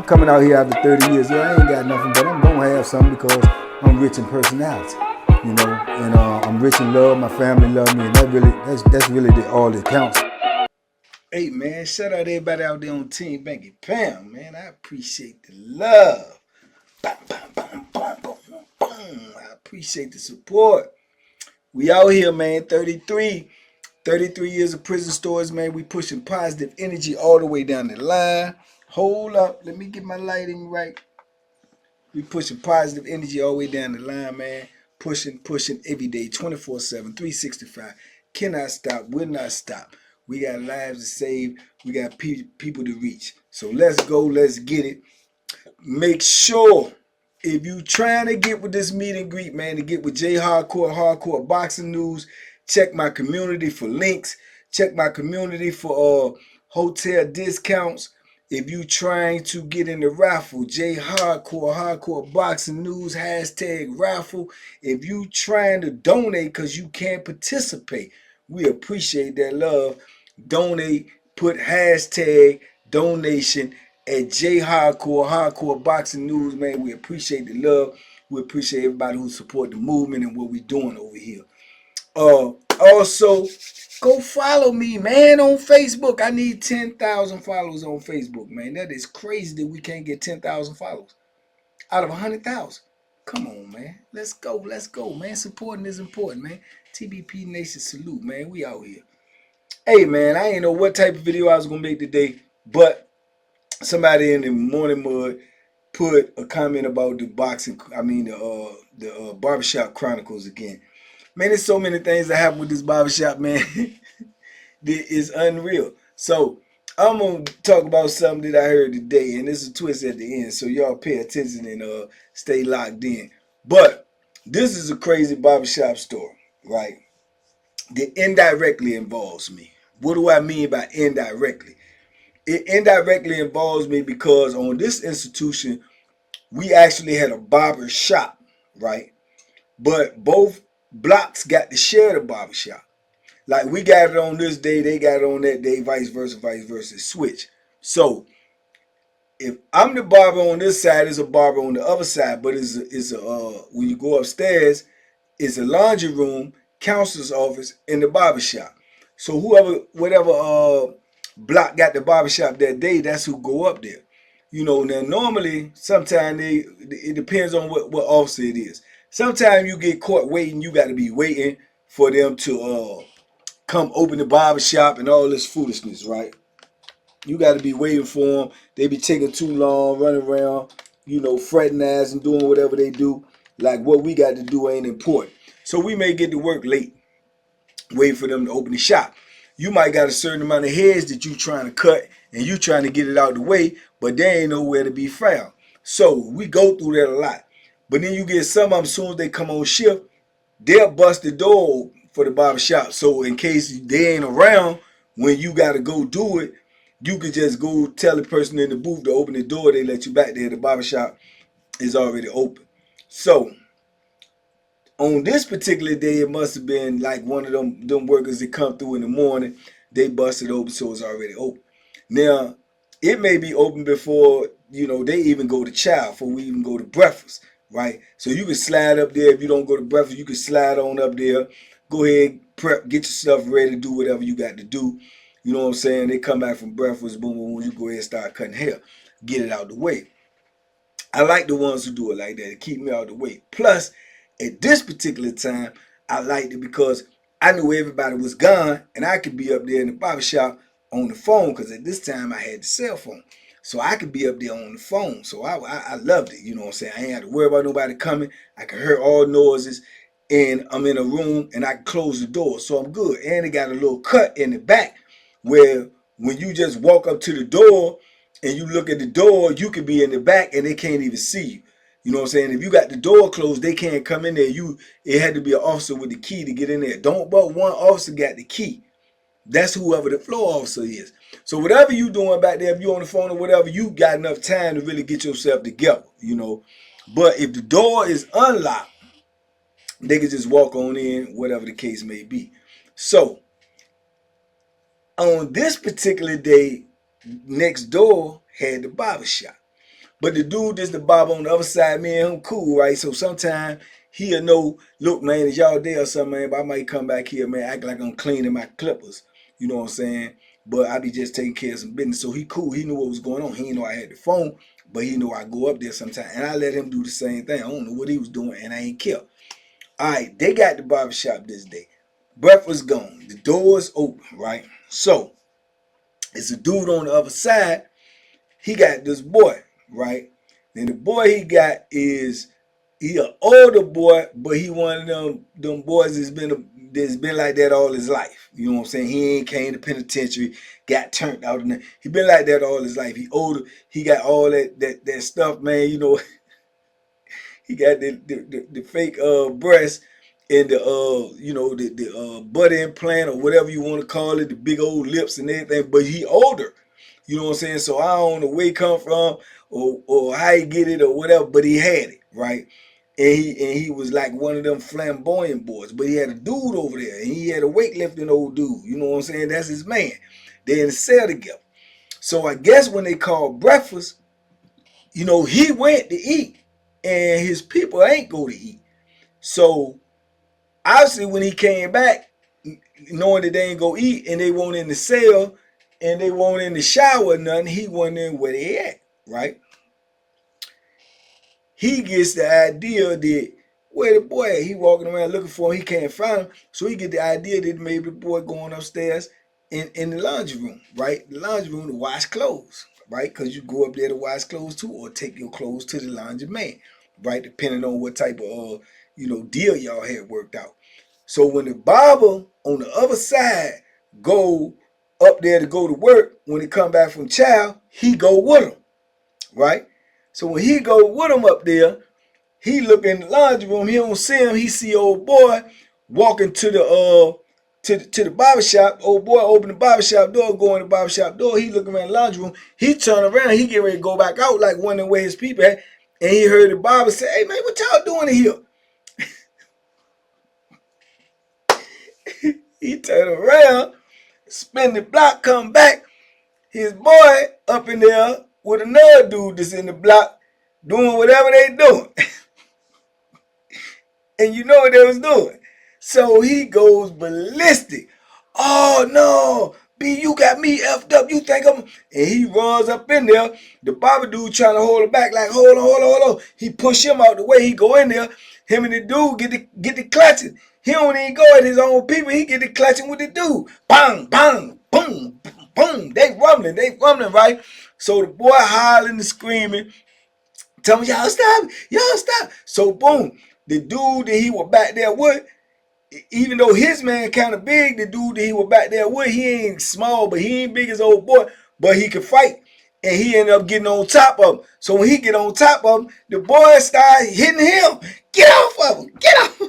coming out here after 30 years. Yeah, I ain't got nothing, but I'm gonna have something because I'm rich in personality, you know, and I'm rich in love. My family love me, and that's really all that counts. Hey man, shout out everybody out there on Team Banky Pound, man. I appreciate the love. Bam, bam, bam, bam, boom, boom. I appreciate the support. We out here, man. 33 years of prison stories, man. We pushing positive energy all the way down the line. Hold up, let me get my lighting right. We pushing positive energy all the way down the line, man. Pushing every day, 24/7, 365. Cannot stop, will not stop. We got lives to save. We got people to reach. So let's go, let's get it. Make sure if you trying to get with this meet and greet, man, to get with J Hardcore Boxing News, check my community for links. Check my community for hotel discounts. If you trying to get in the raffle, J Hardcore Boxing News, #raffle. If you trying to donate because you can't participate, we appreciate that love. Donate, put #donation at J Hardcore Boxing News, man. We appreciate the love. We appreciate everybody who support the movement and what we doing over here. Also, go follow me, man, on Facebook. I need 10,000 followers on Facebook, man. That is crazy that we can't get 10,000 followers out of 100,000. Come on, man. Let's go, man. Supporting is important, man. TBP Nation salute, man. We out here. Hey, man, I ain't know what type of video I was gonna make today, but somebody in the morning mud put a comment about the Barbershop Chronicles again. Man, there's so many things that happen with this barbershop, man. That is unreal. So I'm gonna talk about something that I heard today, and there's a twist at the end, so y'all pay attention and stay locked in. But this is a crazy barbershop story, right? That indirectly involves me. What do I mean by indirectly? It indirectly involves me because on this institution, we actually had a barber shop, right? But both blocks got to share the barber shop. Like we got it on this day, they got it on that day, vice versa, switch. So if I'm the barber on this side, there's a barber on the other side, but when you go upstairs, it's a laundry room, counselor's office, and the barber shop. So whatever block got the barber shop that day, that's who go up there. You know, now normally, sometimes it depends on what officer it is. Sometimes you get caught waiting, you got to be waiting for them to come open the barber shop and all this foolishness, right? You got to be waiting for them. They be taking too long, running around, fretting ass and doing whatever they do. Like what we got to do ain't important. So we may get to work late, waiting for them to open the shop. You might got a certain amount of heads that you trying to cut and you trying to get it out the way, but they ain't nowhere to be found. So we go through that a lot. But then you get some of them, as soon as they come on shift, they'll bust the door for the barber shop. So in case they ain't around when you got to go do it, you could just go tell the person in the booth to open the door. They let you back there. The barber shop is already open. So on this particular day, it must have been like one of them workers that come through in the morning. They busted open, so it's already open. Now, it may be open before, they even go to chow, before we even go to breakfast, right? So you can slide up there. If you don't go to breakfast, you can slide on up there. Go ahead, prep, get your stuff ready to do whatever you got to do. You know what I'm saying? They come back from breakfast, boom, boom, boom, you go ahead and start cutting hair. Get it out the way. I like the ones who do it like that. It keep me out the way. Plus, at this particular time, I liked it because I knew everybody was gone and I could be up there in the barbershop on the phone because at this time I had the cell phone. So I could be up there on the phone. So I loved it. You know what I'm saying? I ain't had to worry about nobody coming. I could hear all noises and I'm in a room and I can close the door. So I'm good. And it got a little cut in the back where when you just walk up to the door and you look at the door, you could be in the back and they can't even see you. You know what I'm saying? If you got the door closed, they can't come in there. It had to be an officer with the key to get in there. Don't but one officer got the key. That's whoever the floor officer is. So whatever you doing back there, if you on the phone or whatever, you got enough time to really get yourself together, But if the door is unlocked, they can just walk on in, whatever the case may be. So on this particular day, next door had the barber shop. But the dude that's the barber on the other side, me and him cool, right? So sometimes he'll know, look, man, is y'all there or something, man? But I might come back here, man, act like I'm cleaning my clippers. You know what I'm saying? But I be just taking care of some business. So he cool. He knew what was going on. He didn't know I had the phone, but he knew I go up there sometime. And I let him do the same thing. I don't know what he was doing, and I ain't care. All right, they got the barbershop this day. Breakfast gone. The door's open, right? So it's a dude on the other side. He got this boy, right? And the boy he got is he an older boy, but he one of them boys that's been like that all his life. You know what I'm saying? He ain't came to penitentiary, got turned out, and he been like that all his life. He older, he got all that stuff, man. You know, he got the fake breast and the butt implant or whatever you want to call it, the big old lips and everything. But he older. You know what I'm saying? So I don't know where he come from or how he get it or whatever, but he had it, right? And he was like one of them flamboyant boys. But he had a dude over there, and he had a weightlifting old dude. You know what I'm saying? That's his man. They in the cell together. So I guess when they called breakfast, he went to eat, and his people ain't go to eat. So obviously when he came back, knowing that they ain't go eat and they won't in the cell and they won't in the shower or nothing, he wasn't in where they at, right? He gets the idea that where the boy at? He walking around looking for him, he can't find him. So he get the idea that maybe the boy going upstairs in the laundry room, right? The laundry room to wash clothes, right? Because you go up there to wash clothes too, or take your clothes to the laundry man, right? Depending on what type of deal y'all had worked out. So when the barber on the other side go up there to go to work, when he come back from chow, he go with him, right? So when he go with him up there, he look in the laundry room. He don't see him. He see old boy walking to the barbershop. Old boy open the barbershop door, go in the barbershop door. He look around the laundry room. He turn around. He get ready to go back out, like wondering where his people at. And he heard the barber say, "Hey man, what y'all doing in here?" He turn around, spin the block, come back. His boy up in there with another dude that's in the block doing whatever they doing. And you know what they was doing. So he goes ballistic. "Oh no, B, you got me effed up. You think I'm..." And he runs up in there. The barber dude trying to hold it back, like, hold on. He push him out the way. He go in there. Him and the dude get the clutching. He don't even go at his own people. He get the clutching with the dude. Bang, bang, boom, boom. They rumbling, right? So the boy hollering and screaming. Tell me, y'all stop. So boom, the dude that he was back there with, even though his man kind of big, the dude that he was back there with, he ain't small, but he ain't big as old boy, but he can fight. And he ended up getting on top of him. So when he get on top of him, the boy start hitting him. Get off of him. Get off.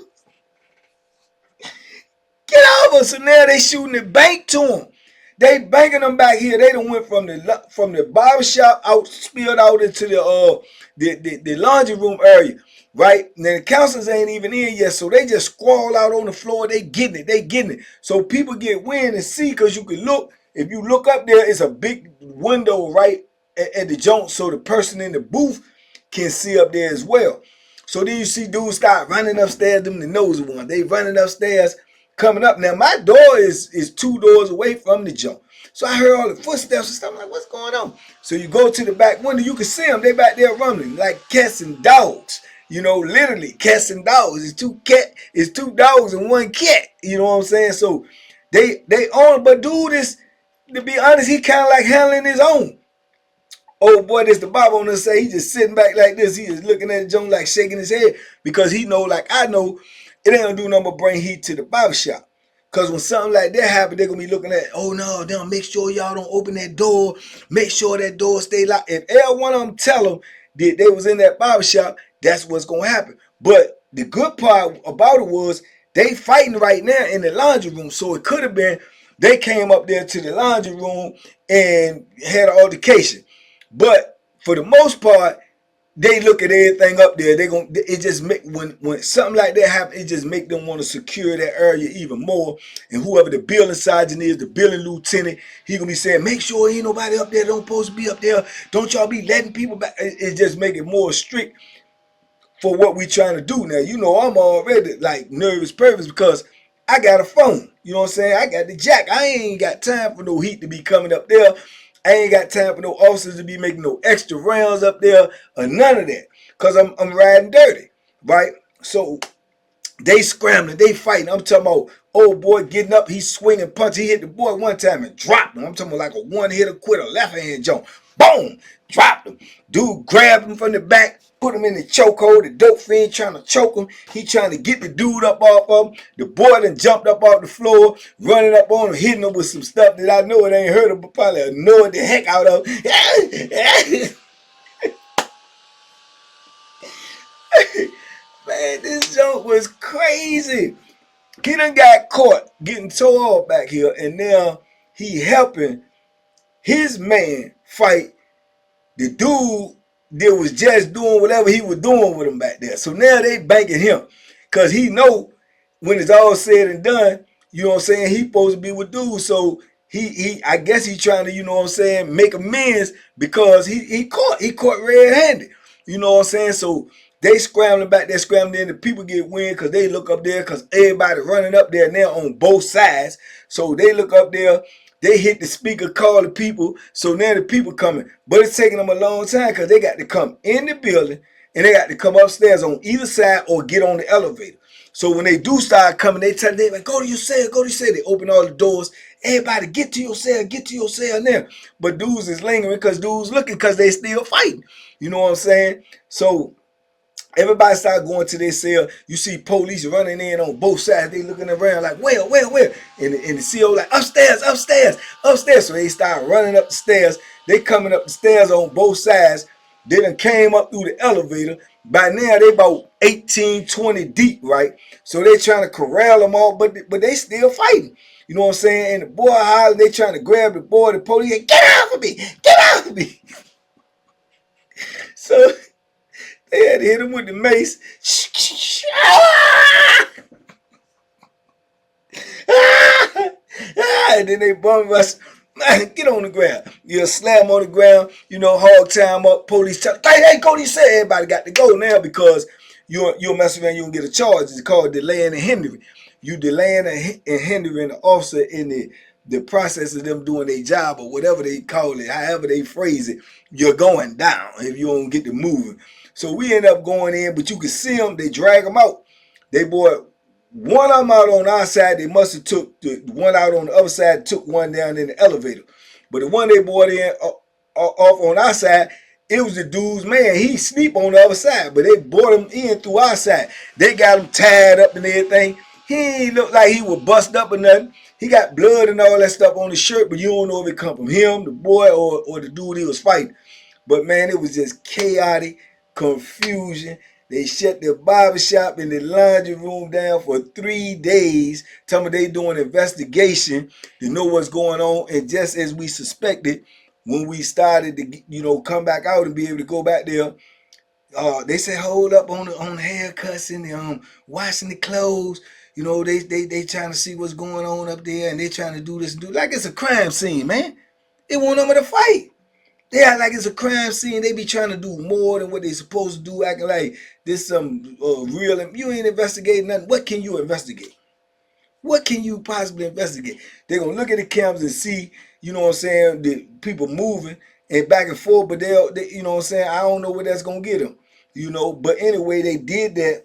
Get over. So now they shooting the bank to him. They banking them back here. They done went from the barbershop out, spilled out into the laundry room area, right? Now the counselors ain't even in yet, so they just squall out on the floor. They getting it. So people get wind and see, because you can look. If you look up there, it's a big window right at the joint, so the person in the booth can see up there as well. So then you see dudes start running upstairs, them the nosy ones. They running upstairs, coming up. Now my door is 2 doors away from the jump. So I heard all the footsteps and stuff. I'm like, what's going on? So you go to the back window, you can see them. They back there rumbling like cats and dogs. Literally cats and dogs. It's two dogs and one cat. You know what I'm saying? So they own, but dude is, to be honest, he kind of like handling his own. Old boy, this the Bible on us say, he just sitting back like this. He is looking at Jones like shaking his head, because he know, like I know, it ain't gonna do nothing but bring heat to the barbershop. Because when something like that happen, they're gonna be looking at, oh no, then make sure y'all don't open that door. Make sure that door stay locked. If every one of them tell them that they was in that barbershop, that's what's gonna happen. But the good part about it was they fighting right now in the laundry room. So it could have been they came up there to the laundry room and had an altercation. But for the most part, they look at everything up there. It just make when something like that happens, it just make them want to secure that area even more. And whoever the building sergeant is, the building lieutenant, he gonna be saying, make sure ain't nobody up there. Don't supposed to be up there. Don't y'all be letting people back. It just make it more strict for what we trying to do now. You know, I'm already like nervous purpose because I got a phone. You know what I'm saying? I got the jack. I ain't got time for no heat to be coming up there. I ain't got time for no officers to be making no extra rounds up there or none of that. Cause I'm riding dirty, right? So they scrambling, they fighting. I'm talking about old boy getting up, he swinging punch. He hit the boy one time and dropped him. I'm talking about like a one-hitter quitter, left hand jump. Boom! Dropped him. Dude grabbed him from the back, put him in the chokehold. The dope fiend trying to choke him. He trying to get the dude up off of him. The boy then jumped up off the floor, running up on him, hitting him with some stuff that I know it ain't hurt him, but probably annoyed the heck out of him. Man, this joke was crazy. He done got caught getting tore off back here, and now he helping his man fight the dude that was just doing whatever he was doing with him back there. So now they banking him because he know when it's all said and done, you know what I'm saying, he supposed to be with dude. So he I guess he trying to, you know what I'm saying, make amends because he caught red-handed. You know what I'm saying? So they scrambling back there, scrambling in. The people get wind because they look up there because everybody running up there now on both sides. So they look up there. They hit the speaker, call the people. So now the people coming. But it's taking them a long time because they got to come in the building and they got to come upstairs on either side or get on the elevator. So when they do start coming, they tell them, like, go to your cell, go to your cell. They open all the doors. Everybody get to your cell now. But dudes is lingering because dudes looking because they still fighting. You know what I'm saying? So everybody start going to their cell. You see police running in on both sides. They looking around like, where? And the CO like, upstairs. So they start running up the stairs. They coming up the stairs on both sides. They done came up through the elevator. By now, they about 18, 20 deep, right? So they trying to corral them all, but they still fighting. You know what I'm saying? And the boy hollering, they trying to grab the boy. The police, get out of me! Get out of me! So they had to hit him with the mace. And then they bummed us. Get on the ground. You slam on the ground, you know, hog time up, police tell, hey, Cody said everybody got to go now because you'll mess around, you'll get a charge. It's called delaying and hindering. You delaying and hindering the officer in the process of them doing their job or whatever they call it, however they phrase it, you're going down if you don't get to moving. So we end up going in, but you can see them, they drag them out. They bought one of them out on our side. They must have took the one out on the other side, took one down in the elevator. But the one they brought in off on our side, it was the dude's man. He sleep on the other side, but they brought him in through our side. They got him tied up and everything. He ain't look like he was bust up or nothing. He got blood and all that stuff on his shirt, but you don't know if it come from him, the boy, or the dude he was fighting. But man, it was just chaotic, confusion. They shut the barbershop and the laundry room down for 3 days. Tell me they doing investigation to know what's going on. And just as we suspected, when we started to, you know, come back out and be able to go back there, they said hold up on the haircuts and the washing the clothes. You know, they trying to see what's going on up there, and they trying to do this and do like it's a crime scene, man. It won't number to fight. They act like it's a crime scene. They be trying to do more than what they supposed to do, acting like this some real. You ain't investigating nothing. What can you investigate? What can you possibly investigate? They're gonna look at the cameras and see, you know what I'm saying, the people moving and back and forth, but they you know what I'm saying, I don't know where that's gonna get them, you know. But anyway, they did that.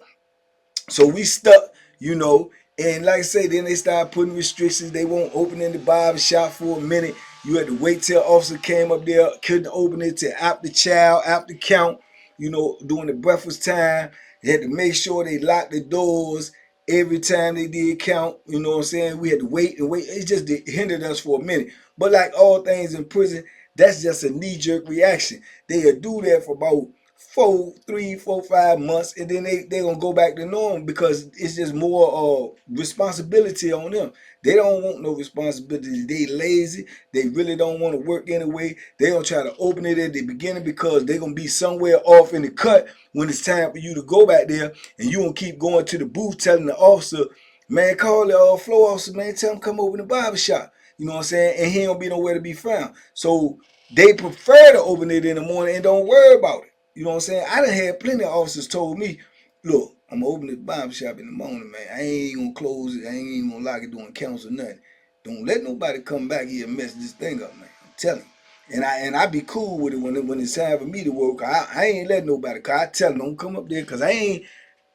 So we stuck, you know, and like I say, then they started putting restrictions. They won't open in the barber shop for a minute. You had to wait till officer came up there, couldn't open it till after chow, after count, you know, during the breakfast time. They had to make sure they locked the doors every time they did count. You know what I'm saying? We had to wait and wait. It just hindered us for a minute. But like all things in prison, that's just a knee-jerk reaction. They'll do that for about 3, 4, 5 months, and then they gonna go back to normal because it's just more responsibility on them. They don't want no responsibility. They lazy. They really don't want to work anyway. They don't try to open it at the beginning because they gonna be somewhere off in the cut when it's time for you to go back there, and you gonna keep going to the booth telling the officer, man, call the floor officer, man, tell him come over to the barbershop. You know what I'm saying? And he don't be nowhere to be found. So they prefer to open it in the morning and don't worry about it. You know what I'm saying? I done had plenty of officers told me, look, I'm gonna open the barbershop in the morning, man. I ain't gonna close it. I ain't even gonna lock it doing counts or nothing. Don't let nobody come back here and mess this thing up, man. I'm telling you. And I be cool with it when it's time for me to work. I ain't letting nobody. Cause I tell them don't come up there. Cause it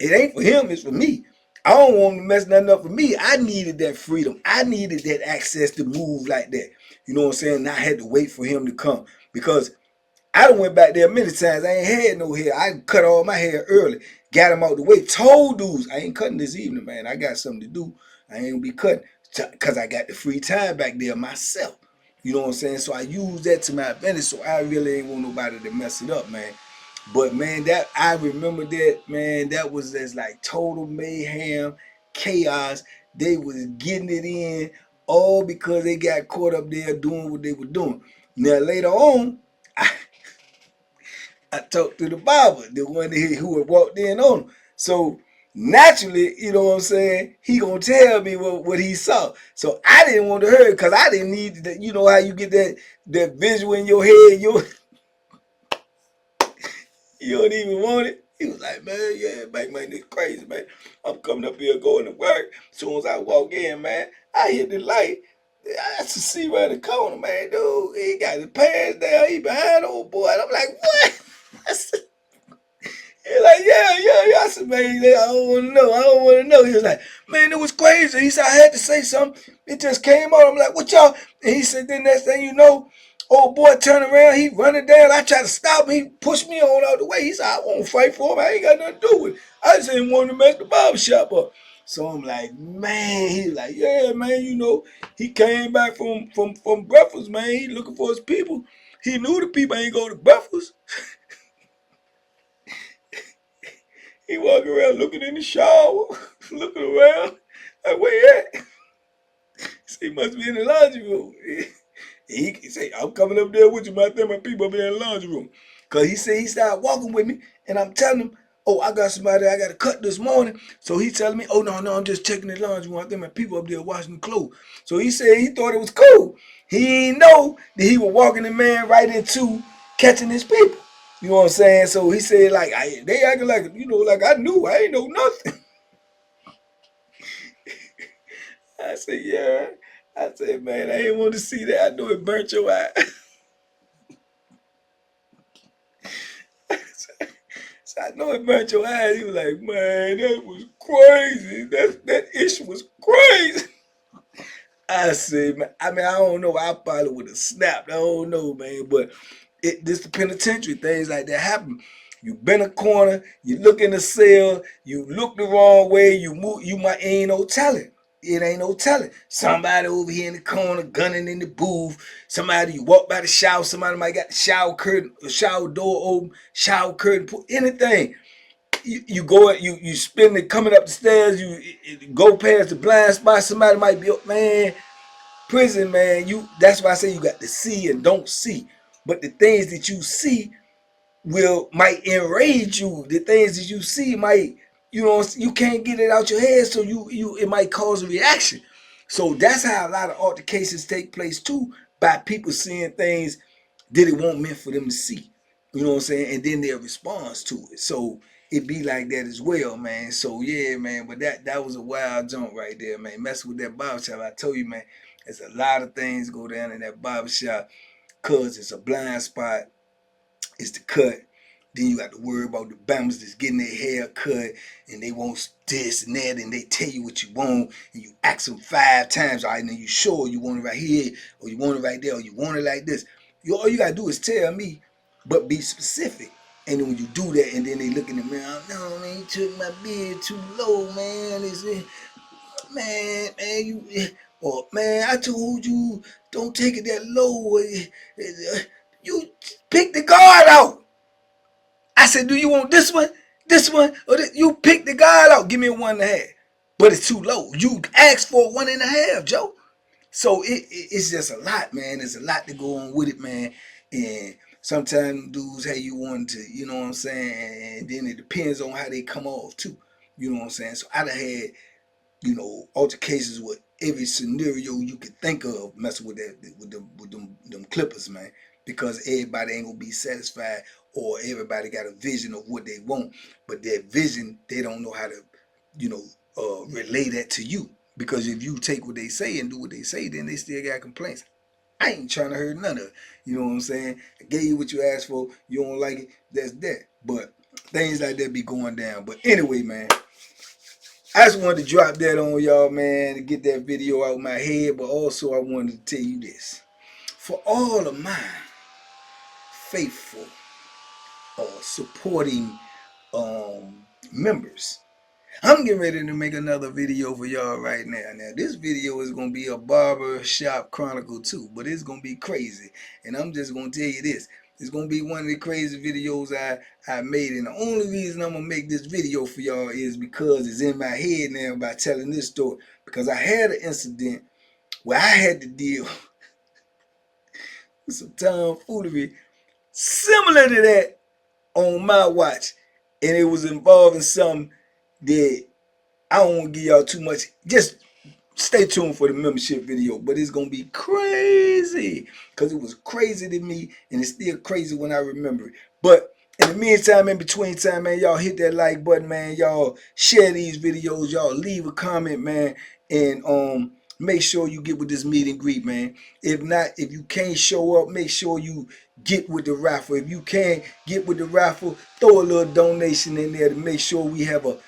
ain't for him. It's for me. I don't want to mess nothing up for me. I needed that freedom. I needed that access to move like that. You know what I'm saying? And I had to wait for him to come because I done went back there many times. I ain't had no hair. I cut all my hair early. Got him out the way. Told dudes, I ain't cutting this evening, man. I got something to do. I ain't gonna be cutting. Because I got the free time back there myself. You know what I'm saying? So I use that to my advantage. So I really ain't want nobody to mess it up, man. But man, that I remember that, man, that was just like total mayhem, chaos. They was getting it in all because they got caught up there doing what they were doing. Now later on, I talked to the barber, the one who had walked in on him. So naturally, you know what I'm saying, he gonna tell me what he saw. So I didn't want to hear it because I didn't need that. You know how you get that visual in your head, you don't even want it. He was like, man, yeah, man, this crazy, man. I'm coming up here going to work. As soon as I walk in, man, I hit the light. I see right the corner, man, dude. He got his pants down. He behind old boy. And I'm like, what? He's like, yeah. I said, man, I don't want to know. I don't want to know. He was like, man, it was crazy. He said, I had to say something. It just came out. I'm like, what y'all? And he said, then next thing you know, old boy turned around. He running down. I tried to stop him. He pushed me on out the way. He said, I won't fight for him. I ain't got nothing to do with it. I just didn't want to mess the barbershop up. So I'm like, man, he's like, yeah, man, he came back from breakfast, man. He looking for his people. He knew the people ain't go to breakfast. He walking around looking in the shower, looking around, like, where at? So he must be in the laundry room. He say, I'm coming up there with you, man. I think my people up there in the laundry room. Because he said he started walking with me, and I'm telling him, oh, I got somebody I got to cut this morning. So he telling me, oh, no, I'm just checking the laundry room. I think my people up there washing the clothes. So he said he thought it was cool. He didn't know that he was walking the man right into catching his people. You know what I'm saying? So he said, like, they acting like, like I knew. I ain't know nothing. I said, yeah. I said, man, I ain't want to see that. I know it burnt your eye. So I know it burnt your eyes. He was like, man, that was crazy. That issue was crazy. I said, man, I don't know. I probably would have snapped. I don't know, man. But this the penitentiary. Things like that happen. You bend a corner, you look in the cell, you look the wrong way, you move, you might ain't no telling. It ain't no telling. Somebody over here in the corner gunning in the booth. Somebody you walk by the shower, somebody might got the shower curtain, shower door open, shower curtain, put anything. You go, you spin it coming up the stairs, you go past the blind spot, somebody might be up, man. Prison, man, that's why I say you got to see and don't see. But the things that you see might enrage you. The things that you see might, you can't get it out your head, so it might cause a reaction. So that's how a lot of altercations take place too, by people seeing things that it won't meant for them to see. You know what I'm saying? And then their response to it. So it be like that as well, man. So yeah, man. But that was a wild jump right there, man. Messing with that barbershop. I told you, man, there's a lot of things go down in that barbershop because it's a blind spot. It's the cut. Then you got to worry about the bambas that's getting their hair cut and they want this and that and they tell you what you want and you ask them 5 times. All right, now you sure you want it right here or you want it right there or you want it like this. All you got to do is tell me, but be specific. And then when you do that and then they look in the mirror, no, man, you took my beard too low, man. Man, or man, I told you, don't take it that low. You pick the guard out. I said, do you want this one, or this? You pick the guy out. Give me a 1.5. But it's too low. You asked for a 1.5, Joe. So it's just a lot, man. There's a lot to go on with it, man. And sometimes dudes, how you want to, you know what I'm saying? And then it depends on how they come off too. You know what I'm saying? So I done had, you know, altercations with every scenario you could think of messing with that with them clippers, man. Because everybody ain't gonna be satisfied, or everybody got a vision of what they want, but that vision they don't know how to, you know, relay that to you. Because if you take what they say and do what they say, then they still got complaints. I ain't trying to hurt none of it. You know what I'm saying? I gave you what you asked for. You don't like it, that's that. But things like that be going down. But anyway, man, I just wanted to drop that on y'all, man, to get that video out of my head. But also I wanted to tell you this. For all of my faithful supporting members, I'm getting ready to make another video for y'all right now. Now, this video is going to be a Barbershop Chronicle too, but it's going to be crazy. And I'm just going to tell you this. It's going to be one of the crazy videos I made. And the only reason I'm going to make this video for y'all is because it's in my head now by telling this story. Because I had an incident where I had to deal with some tomfoolery similar to that on my watch. And it was involving something that I don't want to give y'all too much. Just stay tuned for the membership video. But it's going to be crazy. Because it was crazy to me. And it's still crazy when I remember it. But in the meantime, in between time, man, y'all hit that like button, man. Y'all share these videos. Y'all leave a comment, man. And make sure you get with this meet and greet, man. If not, if you can't show up, make sure you get with the raffle. If you can't get with the raffle, throw a little donation in there to make sure we have a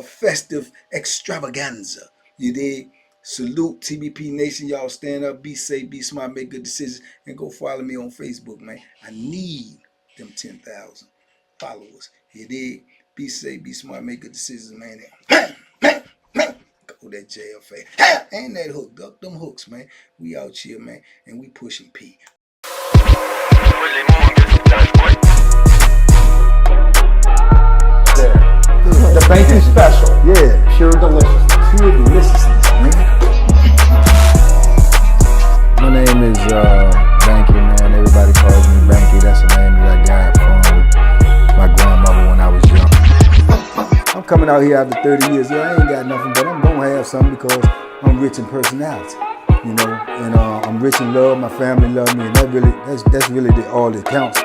festive extravaganza. You dig? Salute TBP Nation. Y'all stand up, be safe, be smart, make good decisions, and go follow me on Facebook, man. I need them 10,000 followers. You dig? Be safe, be smart, make good decisions, man. Go that JFA. And that hook. Duck them hooks, man. We out here, man. And we pushing P. The banking special. Yeah. Pure deliciousness. Pure deliciousness, man. My name is Banky, man. Everybody calls me Banky. That's the name that I got from my grandmother when I was young. I'm coming out here after 30 years. Yeah, I ain't got nothing, but I'm gonna have something because I'm rich in personality, you know, and I'm rich in love. My family love me, and that's really all that counts.